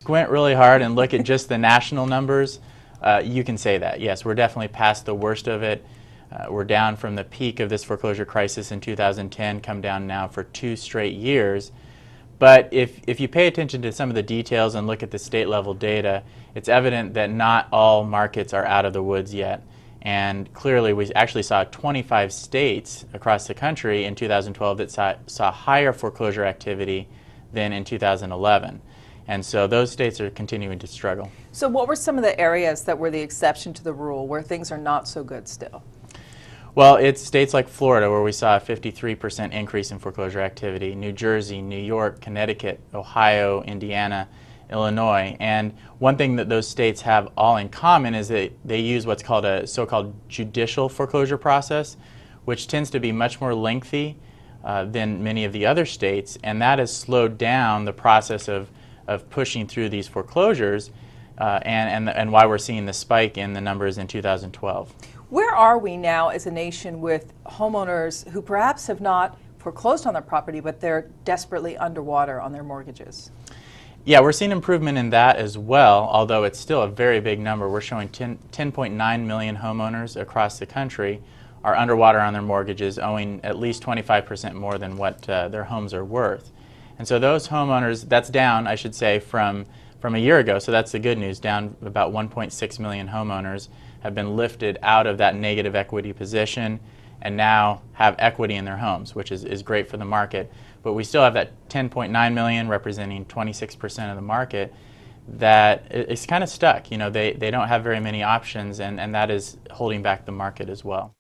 Squint really hard and look at just the national numbers, you can say that. Yes, we're definitely past the worst of it. We're down from the peak of this foreclosure crisis in 2010, come down now for 2 straight years. But if you pay attention to some of the details and look at the state level data, it's evident that not all markets are out of the woods yet. And clearly we actually saw 25 states across the country in 2012 that saw higher foreclosure activity than in 2011. And so those states are continuing to struggle. So what were some of the areas that were the exception to the rule, where things are not so good still? Well, it's states like Florida, where we saw a 53% increase in foreclosure activity, New Jersey, New York, Connecticut, Ohio, Indiana, Illinois. And one thing that those states have all in common is that they use what's called a so-called judicial foreclosure process, which tends to be much more lengthy than many of the other states, and that has slowed down the process of pushing through these foreclosures and why we're seeing the spike in the numbers in 2012. Where are we now as a nation with homeowners who perhaps have not foreclosed on their property, but they're desperately underwater on their mortgages? Yeah, we're seeing improvement in that as well, although it's still a very big number. We're showing 10.9 million homeowners across the country are underwater on their mortgages, owing at least 25% more than what their homes are worth. And so those homeowners, that's down, I should say, from a year ago, so that's the good news. Down about 1.6 million homeowners have been lifted out of that negative equity position and now have equity in their homes, which is great for the market. But we still have that 10.9 million, representing 26% of the market, that is kind of stuck. You know, they don't have very many options, and that is holding back the market as well.